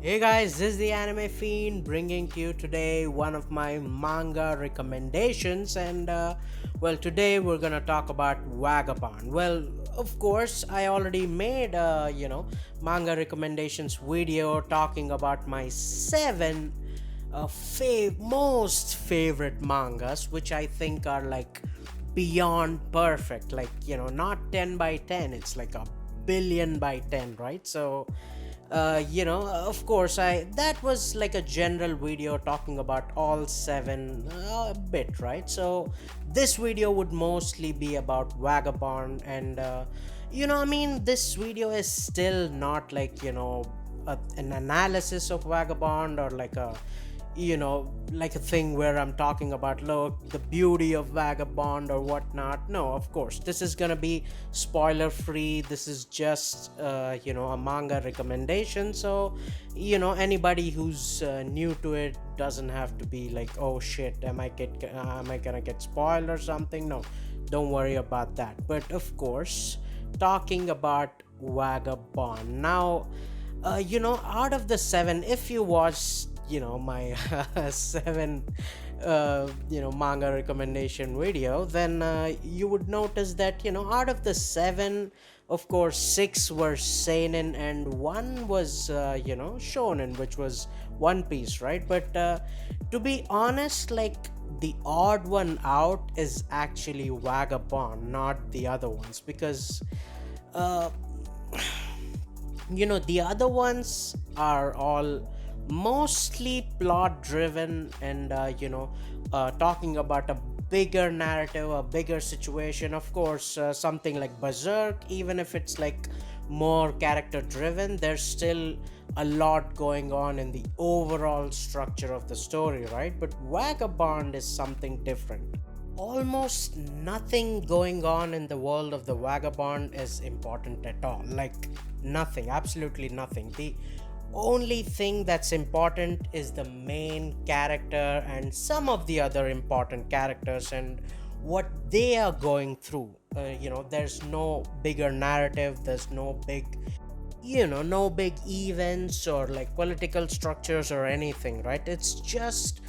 Hey guys, this is the Anime Fiend bringing to you today one of my manga recommendations, and today we're gonna talk about Vagabond. Well, of course, I already made manga recommendations video talking about my seven most favorite mangas, which I think are like beyond perfect, like not 10 by 10, it's like a billion by 10, right? So of course, I that was like a general video talking about all seven a bit, right? So this video would mostly be about Vagabond, and this video is still not like an analysis of Vagabond, or like a like a thing where I'm talking about, look, the beauty of Vagabond or whatnot. No, of course, this is gonna be spoiler free. This is just a manga recommendation, so anybody who's new to it doesn't have to be like, oh shit, am I gonna get spoiled or something? No, don't worry about that. But of course, talking about Vagabond now, out of the seven, if you watched my seven manga recommendation video, then you would notice that out of the seven, of course, six were seinen and one was shonen, which was One Piece, right? But to be honest, like, the odd one out is actually Vagabond, not the other ones, because uh the other ones are all mostly plot driven, and talking about a bigger narrative, a bigger situation. Of course, something like Berserk, even if it's like more character driven, there's still a lot going on in the overall structure of the story, right? But Vagabond is something different. Almost nothing going on in the world of the Vagabond is important at all. Like, nothing, absolutely nothing. The only thing that's important is the main character and some of the other important characters and what they are going through. There's no bigger narrative, there's no big events or like political structures or anything, right? It's just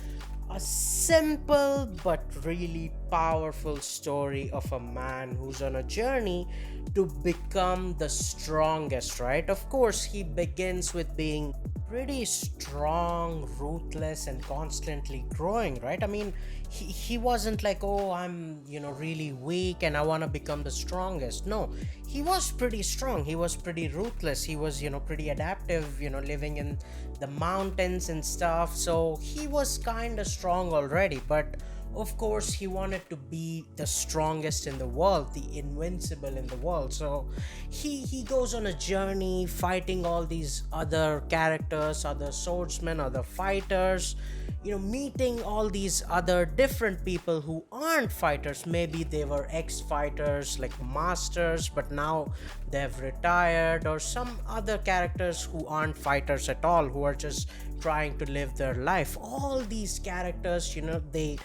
a simple but really powerful story of a man who's on a journey to become the strongest, right? Of course, he begins with being pretty strong, ruthless, and constantly growing, right? I mean, he wasn't like, oh, I'm really weak and I want to become the strongest. No, he was pretty strong, he was pretty ruthless, he was pretty adaptive, living in the mountains and stuff. So he was kind of strong already, but of course he wanted to be the strongest in the world, the invincible in the world. So he goes on a journey fighting all these other characters, other swordsmen, other fighters, meeting all these other different people who aren't fighters. Maybe they were ex-fighters, like masters, but now they've retired, or some other characters who aren't fighters at all, who are just trying to live their life. All these characters, they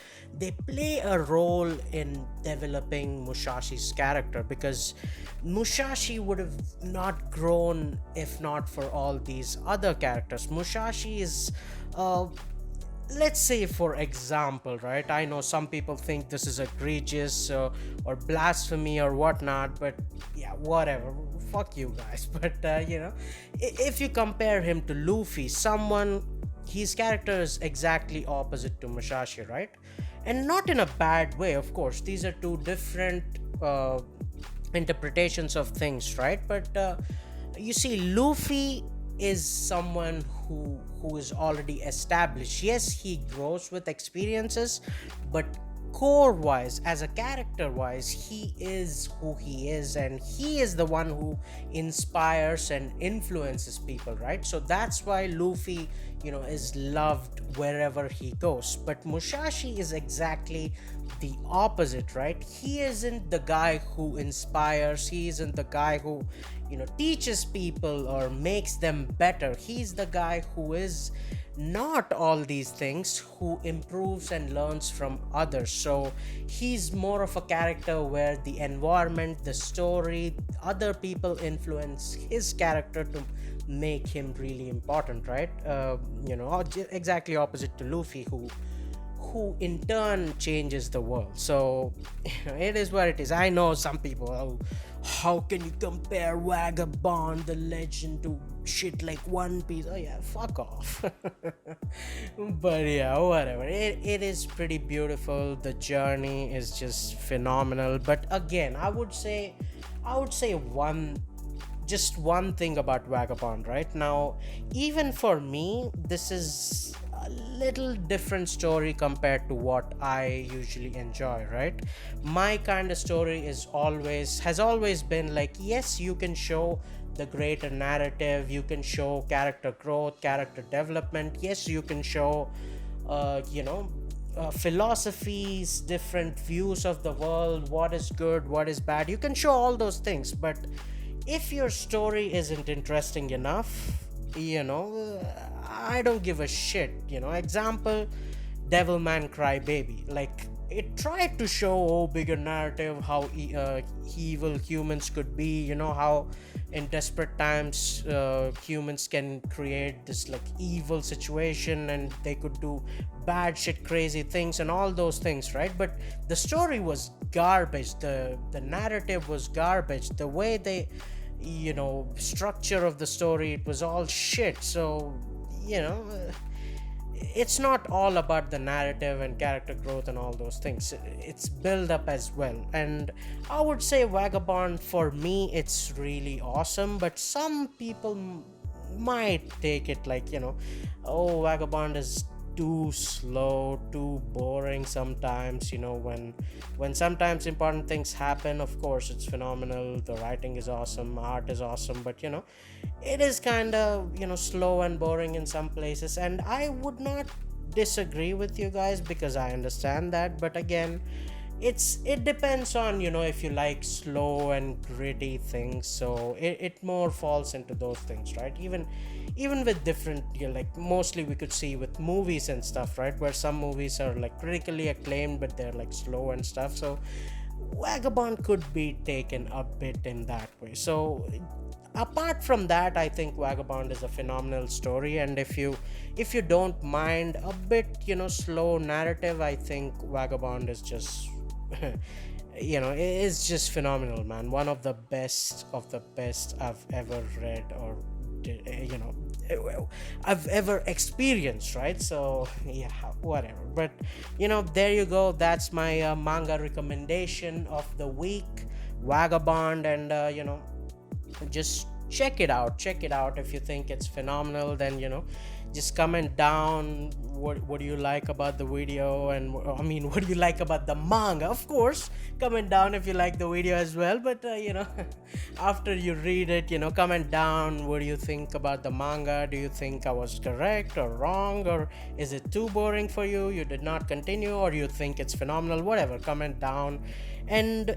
play a role in developing Musashi's character, because Musashi would have not grown if not for all these other characters. Musashi is let's say, for example, right, I know some people think this is egregious, or blasphemy or whatnot, but yeah, whatever, fuck you guys. But if you compare him to Luffy, someone, his character is exactly opposite to Musashi, right? And not in a bad way, of course. These are two different interpretations of things, right? But you see, Luffy is someone who is already established. Yes, he grows with experiences, but core wise, as a character wise, he is who he is, and he is the one who inspires and influences people, right? So that's why Luffy is loved wherever he goes. But Musashi is exactly the opposite, right? He isn't the guy who inspires, he isn't the guy who teaches people or makes them better. He's the guy who is not all these things, who improves and learns from others. So he's more of a character where the environment, the story, other people influence his character to make him really important, right? Exactly opposite to Luffy, who in turn changes the world. So it is what it is. I know some people, oh, how can you compare Vagabond the legend to shit like One Piece? Oh yeah, fuck off. But yeah, whatever. It is pretty beautiful. The journey is just phenomenal. But again, I would say just one thing about Vagabond right now. Even for me, this is a little different story compared to what I usually enjoy, right? My kind of story has always been like, yes, you can show the greater narrative, you can show character growth, character development, yes, you can show philosophies, different views of the world, what is good, what is bad. You can show all those things, but if your story isn't interesting enough, I don't give a shit. Example, Devilman Crybaby. Like, it tried to show bigger narrative, how evil humans could be. How in desperate times humans can create this like evil situation, and they could do bad shit, crazy things, and all those things, right? But the story was garbage. The narrative was garbage. The way they structure of the story, it was all shit. So you know it's not all about the narrative and character growth and all those things. It's build up as well. And I would say Vagabond, for me, it's really awesome, but some people might take it like, oh, Vagabond is too slow, too boring sometimes. When sometimes important things happen, of course it's phenomenal, the writing is awesome, art is awesome, but it is kind of slow and boring in some places. And I would not disagree with you guys, because I understand that. But again, it depends on if you like slow and gritty things. So it more falls into those things, right? Even with different, like, mostly we could see with movies and stuff, right, where some movies are like critically acclaimed but they're like slow and stuff. So Vagabond could be taken a bit in that way. So apart from that, I think Vagabond is a phenomenal story. And if you don't mind a bit slow narrative, I think Vagabond is just it is just phenomenal, man. One of the best I've ever read, or I've ever experienced, right? So yeah, whatever. But there you go. That's my manga recommendation of the week, Vagabond. And just check it out. If you think it's phenomenal, then just comment down what do you like about the video, and I mean, what do you like about the manga. Of course, comment down if you like the video as well. But after you read it, comment down what do you think about the manga. Do you think I was correct or wrong, or is it too boring for you, you did not continue, or you think it's phenomenal? Whatever, comment down. And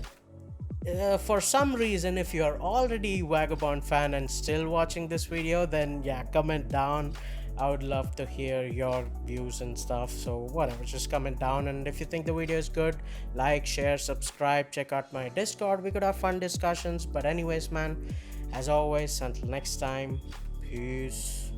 for some reason, if you're already Vagabond fan and still watching this video, then yeah, comment down. I would love to hear your views and stuff. So whatever, just comment down. And if you think the video is good, like, share, subscribe, check out my Discord. We could have fun discussions. But anyways, man, as always, until next time, peace.